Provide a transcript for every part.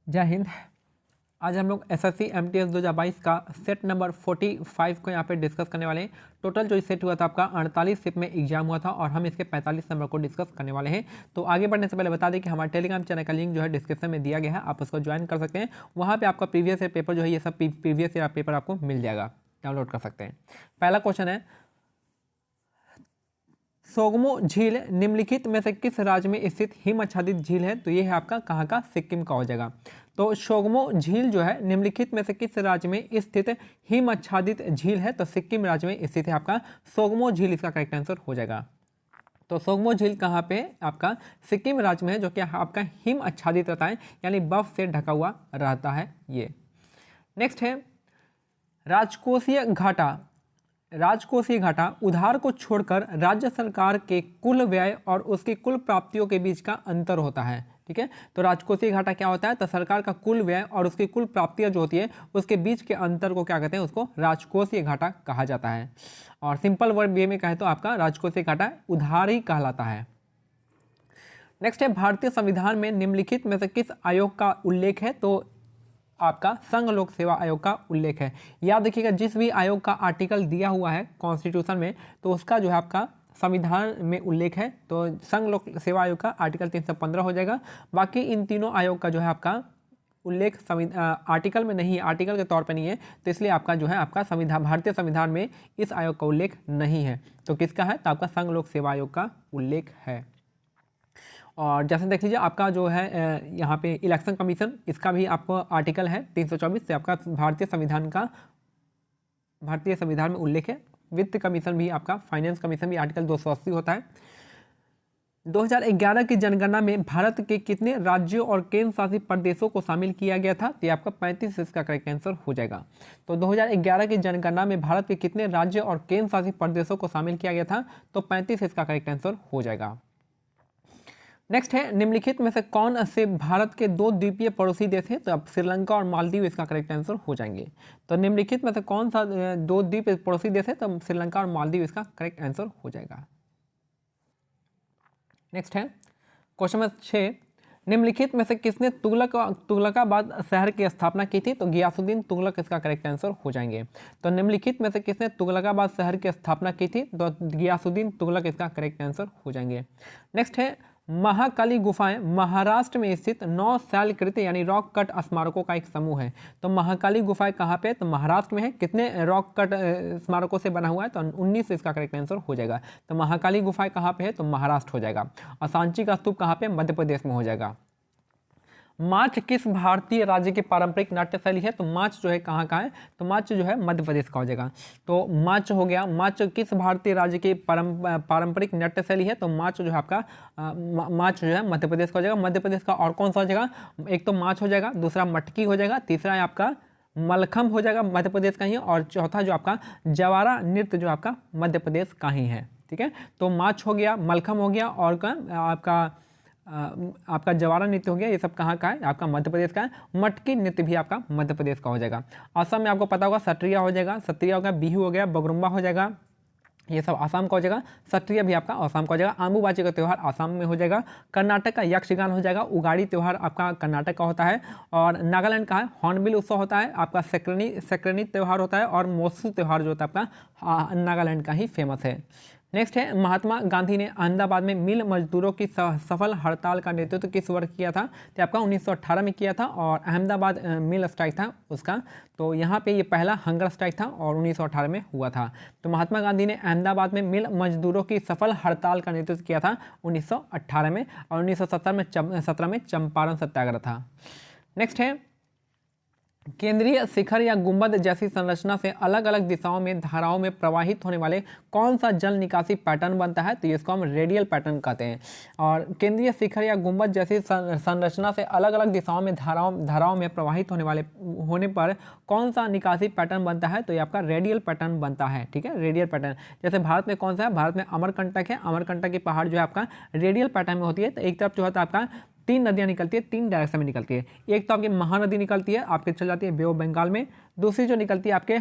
जय हिंद। आज हम लोग एसएससी एमटीएस 2022 का सेट नंबर 45 को यहाँ पे डिस्कस करने वाले हैं। टोटल जो सेट हुआ था आपका 48 शिफ्ट में एग्जाम हुआ था और हम इसके 45 नंबर को डिस्कस करने वाले हैं। तो आगे बढ़ने से पहले बता दें कि हमारे टेलीग्राम चैनल का लिंक जो है डिस्क्रिप्शन में दिया गया है, आप उसको ज्वाइन कर सकते हैं। वहाँ पर आपका प्रीवियस ईयर पेपर जो है ये सब प्रीवियस ईयर पेपर आपको मिल जाएगा, डाउनलोड कर सकते हैं। पहला क्वेश्चन है, सोगमो झील निम्नलिखित में से किस राज्य में स्थित हिम आच्छादित झील है? तो ये है आपका कहाँ का, सिक्किम का हो जाएगा। तो सोगमो झील जो है निम्नलिखित में से किस राज्य में स्थित हिम आच्छादित झील है? तो सिक्किम राज्य में स्थित है आपका सोगमो झील, इसका करेक्ट आंसर हो जाएगा। तो सोगमो झील कहाँ पे? आपका सिक्किम राज्य में है, जो कि आपका हिम आच्छादित रहता है, यानी बर्फ से ढका हुआ रहता है ये। नेक्स्ट है, राजकोषीय घाटा। राजकोषीय घाटा उधार को छोड़कर राज्य सरकार के कुल व्यय और उसकी कुल प्राप्तियों के बीच का अंतर होता है। ठीक है, तो राजकोषीय घाटा क्या होता है? तो सरकार का कुल व्यय और उसकी कुल प्राप्तियां जो होती है उसके बीच के अंतर को क्या कहते हैं? उसको राजकोषीय घाटा कहा जाता है। और सिंपल वर्ड वे में कहे तो आपका राजकोषीय घाटा उधार ही कहलाता है। नेक्स्ट है, भारतीय संविधान में निम्नलिखित में से किस आयोग का उल्लेख है? तो आपका संघ लोक सेवा आयोग का उल्लेख है। याद रखिएगा, जिस भी आयोग का आर्टिकल दिया हुआ है कॉन्स्टिट्यूशन में, तो उसका जो है आपका संविधान में उल्लेख है। तो संघ लोक सेवा आयोग का आर्टिकल 315 हो जाएगा। बाकी इन तीनों आयोग का जो है आपका उल्लेख आर्टिकल में नहीं है, आर्टिकल के तौर पर नहीं है, तो इसलिए आपका जो है आपका संविधान, भारतीय संविधान में इस आयोग का उल्लेख नहीं है। तो किसका है? तो आपका संघ लोक सेवा आयोग का उल्लेख है। और जैसे देख लीजिए, आपका जो है यहाँ पे इलेक्शन कमीशन, इसका भी आपको आर्टिकल है 324 से आपका भारतीय संविधान में उल्लेख है। वित्त कमीशन भी आपका, फाइनेंस कमीशन भी आर्टिकल 280 होता है। 2011 की जनगणना में भारत के कितने राज्यों और केंद्र शासित प्रदेशों को शामिल किया गया था? तो ये आपका 35 इसका करेक्ट आंसर हो जाएगा। तो 2011 की जनगणना में भारत के कितने राज्यों और केंद्र शासित प्रदेशों को शामिल किया गया था? तो 35 इसका करेक्ट आंसर हो जाएगा। नेक्स्ट है, निम्नलिखित में से कौन से भारत के दो द्वीपीय पड़ोसी देश हैं? तो अब श्रीलंका और मालदीव इसका करेक्ट आंसर हो जाएंगे। तो निम्नलिखित में से कौन सा दो द्वीप पड़ोसी देश है? तो श्रीलंका और मालदीव इसका करेक्ट आंसर हो जाएगा। नेक्स्ट है, क्वेश्चन नंबर 6, निम्नलिखित में से किसने तुगलकाबाद शहर की स्थापना की थी? तो गियासुद्दीन तुगलक इसका करेक्ट आंसर हो जाएंगे। तो निम्नलिखित में से किसने तुगलकाबाद शहर की स्थापना की थी? तो गियासुद्दीन तुगलक इसका करेक्ट आंसर हो जाएंगे। नेक्स्ट है, महाकाली गुफाएं महाराष्ट्र में स्थित 9 शैलकृत यानी रॉक कट स्मारकों का एक समूह है। तो महाकाली गुफाएं कहाँ पे? तो महाराष्ट्र में है। कितने रॉक कट स्मारकों से बना हुआ है? तो 19 इसका करेक्ट आंसर हो जाएगा। तो महाकाली गुफाएं कहाँ पे है? तो महाराष्ट्र हो जाएगा। और सांची का स्तूप कहाँ पे? मध्य प्रदेश में हो जाएगा। माच किस भारतीय राज्य की पारंपरिक नाट्य शैली है? तो माच जो है कहाँ का है? तो माच जो है मध्य प्रदेश का हो जाएगा। तो माच हो गया। माच किस भारतीय राज्य की पारंपरिक नाट्य शैली है? तो माच जो है आपका माच जो है मध्य प्रदेश का हो जाएगा। मध्य प्रदेश का और कौन सा हो जाएगा? एक तो माच हो जाएगा, दूसरा मटकी हो जाएगा, तीसरा है आपका मलखम हो जाएगा, मध्य प्रदेश का ही, और चौथा जो आपका जवारा नृत्य जो आपका मध्य प्रदेश का ही है। ठीक है, तो माच हो गया, मलखम हो गया, और आपका जवारा नृत्य हो गया। ये सब कहाँ का है? आपका मध्य प्रदेश का है। मटकी नृत्य भी आपका मध्य प्रदेश का हो जाएगा। असम में आपको पता होगा सत्रिया हो जाएगा, सत्रिया हो गया, बिहू हो गया, बगरुम्बा हो जाएगा, ये सब आसाम का हो जाएगा। सत्रिया भी आपका आसाम का हो जाएगा। आम्बुबाची का त्यौहार आसाम में हो जाएगा। कर्नाटक का यक्षगान हो जाएगा। उगाड़ी त्यौहार आपका कर्नाटक का होता है। और नागालैंड का है हॉर्नबिल उत्सव होता है। आपका सेक्रेनी त्यौहार होता है। और मोसू त्यौहार जो होता है आपका नागालैंड का ही फेमस है। नेक्स्ट है, महात्मा गांधी ने अहमदाबाद में मिल मजदूरों की सफल हड़ताल का नेतृत्व किस वर्ष किया था? तो आपका 1918 में किया था, और अहमदाबाद मिल स्ट्राइक था उसका। तो यहाँ पे ये पहला हंगर स्ट्राइक था और 1918 में हुआ था। तो महात्मा गांधी ने अहमदाबाद में मिल मजदूरों की सफल हड़ताल का नेतृत्व किया था 1918 में, और 1917 में चंपारण सत्याग्रह था। नेक्स्ट है, केंद्रीय शिखर या गुंबद जैसी संरचना से अलग अलग दिशाओं में धाराओं में प्रवाहित होने वाले कौन सा जल निकासी पैटर्न बनता है? तो इसको हम रेडियल पैटर्न कहते हैं। और केंद्रीय शिखर या गुंबद जैसी संरचना से अलग अलग दिशाओं में धाराओं में प्रवाहित होने पर कौन सा निकासी पैटर्न बनता है? तो ये आपका रेडियल पैटर्न बनता है। ठीक है, रेडियल पैटर्न। जैसे भारत में कौन सा है? भारत में अमरकंटक है। अमरकंटक की पहाड़ जो है आपका रेडियल पैटर्न में होती है। तो एक तरफ जो होता है आपका तीन नदियाँ निकलती है, तीन डायरेक्शन में निकलती है। एक तो आपकी महानदी निकलती है, आपके चल जाती है बे ऑफ बंगाल में। दूसरी जो निकलती है आपके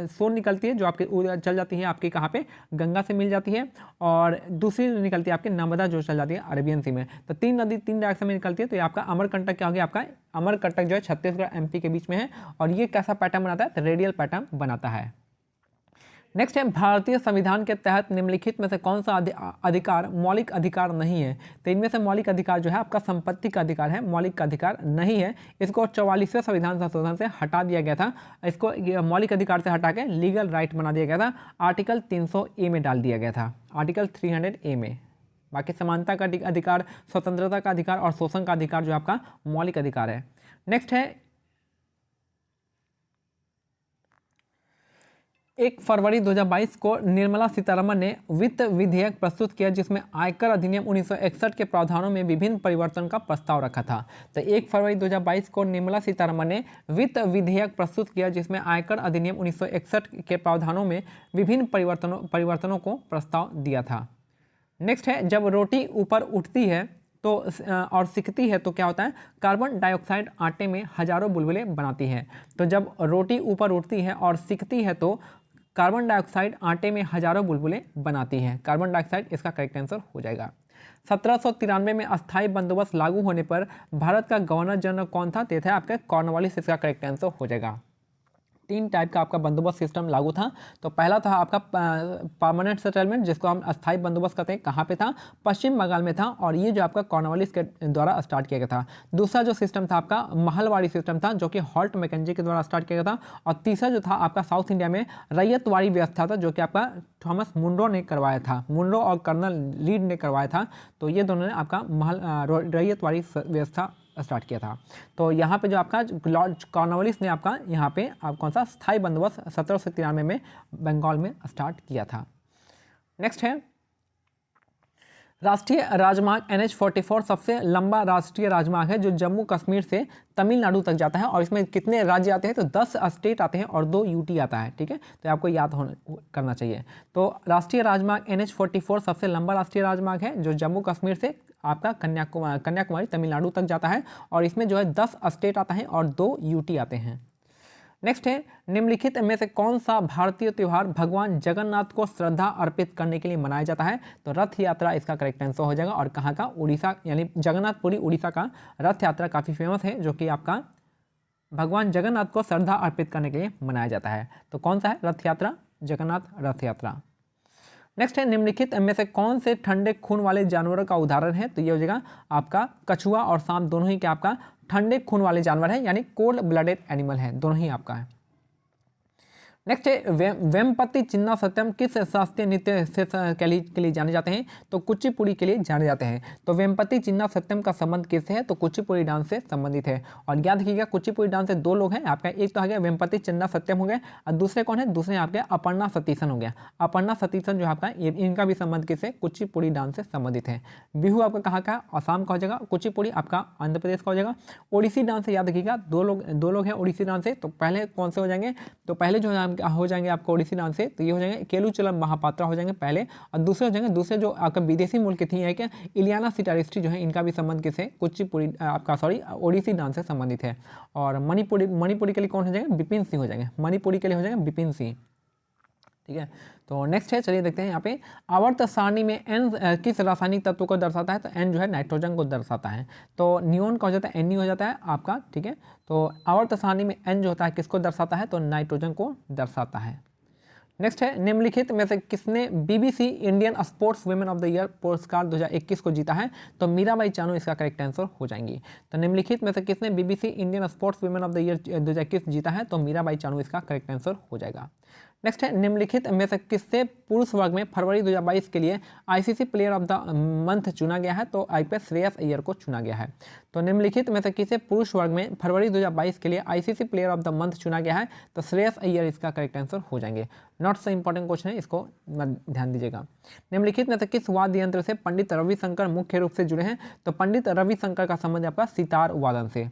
सोन निकलती है, जो आपके चल जाती है आपके कहाँ पे, गंगा से मिल जाती है। और दूसरी निकलती है आपके नर्मदा, जो चल जाती है अरेबियन सी में। तो तीन नदी तीन डायरेक्शन में निकलती है। तो ये आपका अमरकंटक क्या हो गया, आपका अमरकंटक जो है छत्तीसगढ़ MP के बीच में है। और ये कैसा पैटर्न बनाता है, तो रेडियल पैटर्न बनाता है। नेक्स्ट है, भारतीय संविधान के तहत निम्नलिखित में से कौन सा अधिकार मौलिक अधिकार नहीं है। तो इनमें से मौलिक अधिकार जो है आपका संपत्ति का अधिकार है, मौलिक का अधिकार नहीं है। इसको 44वें संविधान संशोधन से हटा दिया गया था। इसको मौलिक अधिकार से हटा के लीगल राइट बना दिया गया था, आर्टिकल 300A में डाल दिया गया था, आर्टिकल 300A में। बाकी समानता का अधिकार, स्वतंत्रता का अधिकार और शोषण का अधिकार जो आपका मौलिक अधिकार है। नेक्स्ट है, 1 फरवरी 2022 को निर्मला सीतारमण ने वित्त विधेयक प्रस्तुत किया, जिसमें आयकर अधिनियम 1961 के प्रावधानों में विभिन्न परिवर्तन का प्रस्ताव रखा था। तो 1 फरवरी 2022 को निर्मला सीतारमण ने वित्त विधेयक प्रस्तुत किया, जिसमें आयकर अधिनियम 1961 के प्रावधानों में विभिन्न परिवर्तनों को प्रस्ताव दिया था। नेक्स्ट है, जब रोटी ऊपर उठती है तो और सिकती है तो क्या होता है, कार्बन डाइऑक्साइड आटे में हजारों बुलबुले बनाती है। तो जब रोटी ऊपर उठती है और सिकती है तो कार्बन डाइऑक्साइड आटे में हजारों बुलबुले बनाती है। कार्बन डाइऑक्साइड इसका करेक्ट आंसर हो जाएगा। 1793 में अस्थायी बंदोबस्त लागू होने पर भारत का गवर्नर जनरल कौन था, तो था आपका कॉर्नवालिस, इसका करेक्ट आंसर हो जाएगा। 3 टाइप का आपका बंदोबस्त सिस्टम लागू था। तो पहला था आपका परमानेंट सेटलमेंट, जिसको हम अस्थायी बंदोबस्त कहते हैं, कहाँ पे था, पश्चिम बंगाल में था। और ये जो आपका कॉर्नवालिस के द्वारा स्टार्ट किया गया था। दूसरा जो सिस्टम था आपका महलवाड़ी सिस्टम था, जो कि हॉल्ट मैकेंजी के द्वारा स्टार्ट किया गया था। और तीसरा जो था आपका साउथ इंडिया में रैयतवाड़ी व्यवस्था था, जो कि आपका थॉमस मुंड्रो ने करवाया था, मुंड्रो और कर्नल रीड ने करवाया था। तो ये दोनों ने आपका रैयतवाड़ी व्यवस्था स्टार्ट किया था। तो यहाँ पे जो आपका लॉर्ड कॉर्नवालिस ने आपका यहाँ पे आप कौन सा स्थायी बंदोबस्त 1793 में बंगाल में स्टार्ट किया था। नेक्स्ट है, राष्ट्रीय राजमार्ग NH-44 सबसे लंबा राष्ट्रीय राजमार्ग है, जो जम्मू कश्मीर से तमिलनाडु तक जाता है। और इसमें कितने राज्य आते हैं, तो 10 स्टेट आते हैं और 2 UT आता है। ठीक है, तो आपको याद करना चाहिए। तो राष्ट्रीय राजमार्ग NH-44 सबसे लंबा राष्ट्रीय राजमार्ग है, जो जम्मू कश्मीर से आपका कन्याकुमारी तमिलनाडु तक जाता है। और इसमें जो है 10 स्टेट आता है और 2 UT आते हैं। नेक्स्ट है, निम्नलिखित में से कौन सा भारतीय त्यौहार भगवान जगन्नाथ को श्रद्धा अर्पित करने के लिए मनाया जाता है, तो रथ यात्रा इसका करेक्ट आंसर हो जाएगा। और कहाँ का, उड़ीसा, यानी जगन्नाथपुरी उड़ीसा का रथ यात्रा काफ़ी फेमस है, जो कि आपका भगवान जगन्नाथ को श्रद्धा अर्पित करने के लिए मनाया जाता है। तो कौन सा है, रथ यात्रा, जगन्नाथ रथ यात्रा। नेक्स्ट है, निम्नलिखित में से कौन से ठंडे खून वाले जानवरों का उदाहरण है, तो ये हो जाएगा आपका कछुआ और सांप, दोनों ही क्या आपका ठंडे खून वाले जानवर है, यानी कोल्ड ब्लडेड एनिमल है, दोनों ही आपका है। नेक्स्ट है, वेम्पति चिन्ना सत्यम किस शास्त्रीय नृत्य से के लिए जाने जाते हैं, तो कुचिपुड़ी के लिए जाने जाते हैं। तो वेम्पति चिन्ना सत्यम का संबंध किससे है, तो कुचिपुड़ी डांस से संबंधित है। और याद रखिएगा, कुचिपुड़ी डांस से 2 लोग हैं आपका, एक तो आ गया वेम्पति चिन्ना सत्यम हो गया, और दूसरे कौन है, दूसरे आपके अपर्णा सतीशन हो गया। अपर्णा सतीशन जो आपका, इनका भी संबंध किससे, कुचिपुड़ी डांस से संबंधित है। बिहू आपका कहाँ का, असम का हो जाएगा, कुचिपुड़ी आपका आंध्र प्रदेश का हो जाएगा। ओडिसी डांस से याद रखिएगा, 2 लोग हैं ओडिसी डांस से। तो पहले कौन से हो जाएंगे, तो पहले जो है हो जाएंगे आपको ओडिसी डांस से, तो ये हो जाएंगे केलुचलम महापात्रा हो जाएंगे पहले। और दूसरे हो जाएंगे, दूसरे जो आपका विदेशी मूल की थी है क्या, इलियाना सिटारिस्टी जो है, इनका भी संबंध किससे, कुचिपुड़ी आपका ओडिसी डांस से संबंधित है। और मणिपुरी के लिए कौन हो जाएंगे, बिपिन सिंह हो जाएंगे, मणिपुरी के लिए हो जाएंगे बिपिन सिंह। ठीक है, तो नेक्स्ट है, चलिए देखते हैं यहाँ पे आवर्त सारणी में एन किस रासायनिक तत्व को दर्शाता है, तो एन जो है नाइट्रोजन को दर्शाता है। तो नियोन का हो जाता है, Ni हो जाता है आपका। ठीक है, तो आवर्त सारणी में एन जो होता है किसको दर्शाता है, तो नाइट्रोजन को दर्शाता है। नेक्स्ट है, निम्नलिखित में से किसने BBC Indian sports women of the year पुरस्कार 2021 को जीता है, तो मीराबाई चानू इसका करेक्ट आंसर हो जाएंगी। तो निम्नलिखित में से किसने BBC Indian sports women of the year 2021 जीता है, तो मीराबाई चानू इसका करेक्ट आंसर हो जाएगा। नेक्स्ट है, निम्नलिखित में से किससे पुरुष वर्ग में फरवरी 2022 के लिए ICC player of the month चुना गया है, तो IPS श्रेयस अय्यर को चुना गया है। तो निम्नलिखित में से किसे पुरुष वर्ग में फरवरी 2022 के लिए ICC player of the month चुना गया है, तो श्रेयस अय्यर इसका करेक्ट आंसर हो जाएंगे। नॉट से इंपॉर्टेंट क्वेश्चन है, इसको ध्यान दीजिएगा। निम्नलिखित में से किस वाद्य यंत्र से पंडित रविशंकर मुख्य रूप से जुड़े हैं, तो पंडित रविशंकर का संबंध आपका सितार वादन से।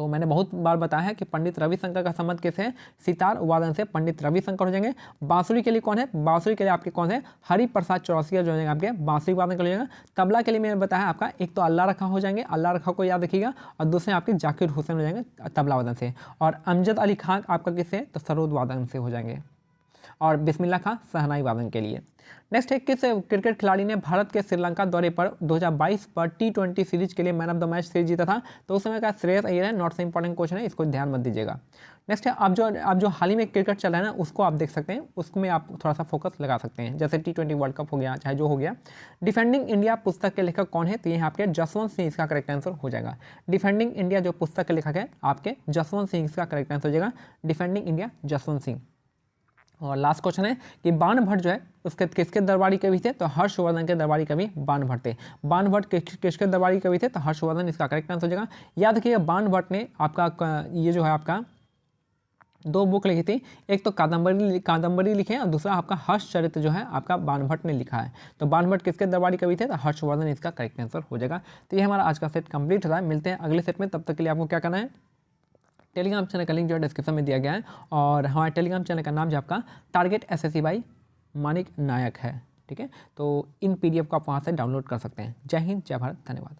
तो मैंने बहुत बार बताया है कि पंडित रविशंकर का संबंध किससे है, सितार वादन से पंडित रविशंकर हो जाएंगे। बांसुरी के लिए कौन है, बांसुरी के लिए आपके कौन है, हरिप्रसाद चौरसिया जो हो जाएंगे आपके बांसुरी वादन कर लीजिएगा। तबला के लिए मैंने बताया आपका एक तो अल्लाह रखा हो जाएंगे, अल्लाह रखा को याद रखिएगा, और दूसरे आपके जाकिर हुसैन हो जाएंगे तबला वादन से, और अमजद अली खान आपका किससे, तो सरोद वादन से हो जाएंगे, और बिस्मिल्लाह खां शहनाई वादन के लिए। नेक्स्ट है, किस क्रिकेट खिलाड़ी ने भारत के श्रीलंका दौरे पर 2022 पर T20 सीरीज के लिए man of the match series जीता था, तो उस समय का श्रेयस अय्यर है, नॉट से इंपॉर्टेंट क्वेश्चन है, इसको ध्यान मत दीजिएगा। नेक्स्ट है, अब जो हाल ही में क्रिकेट चल रहा है ना, उसको आप देख सकते हैं, उसमें आप थोड़ा सा फोकस लगा सकते हैं, जैसे T20 वर्ल्ड कप हो गया, चाहे जो हो गया। डिफेंडिंग इंडिया पुस्तक के लेखक कौन है, तो ये आपके जसवंत सिंह इसका करेक्ट आंसर हो जाएगा। डिफेंडिंग इंडिया जो पुस्तक के लेखक है आपके जसवंत सिंह इसका करेक्ट आंसर हो जाएगा, डिफेंडिंग इंडिया जसवंत सिंह। और लास्ट क्वेश्चन है कि बाण भट्ट जो है उसके किसके दरबारी कवि थे, तो हर्षवर्धन के दरबारी कवि बाण भट्ट थे। बाण भट्ट किसके दरबारी कवि थे, तो हर्षवर्धन इसका करेक्ट आंसर हो जाएगा। याद रखिएगा बाण भट्ट ने आपका ये जो है आपका 2 बुक लिखी थी, एक तो कादम्बरी लिखे हैं, और दूसरा आपका हर्षचरित्र जो है आपका बाण भट्ट ने लिखा है। तो बाण भट्ट किसके दरबारी कवि थे, तो हर्षवर्धन इसका करेक्ट आंसर हो जाएगा। तो ये हमारा आज का सेट कंप्लीट होता है, मिलते हैं अगले सेट में, तब तक के लिए आपको क्या करना है, टेलीग्राम चैनल का लिंक जो है डिस्क्रिप्शन में दिया गया है, और हमारे टेलीग्राम चैनल का नाम जो आपका टारगेट SSC बाई मानिक नायक है, ठीक है। तो इन PDF को आप वहाँ से डाउनलोड कर सकते हैं। जय हिंद, जय भारत, धन्यवाद।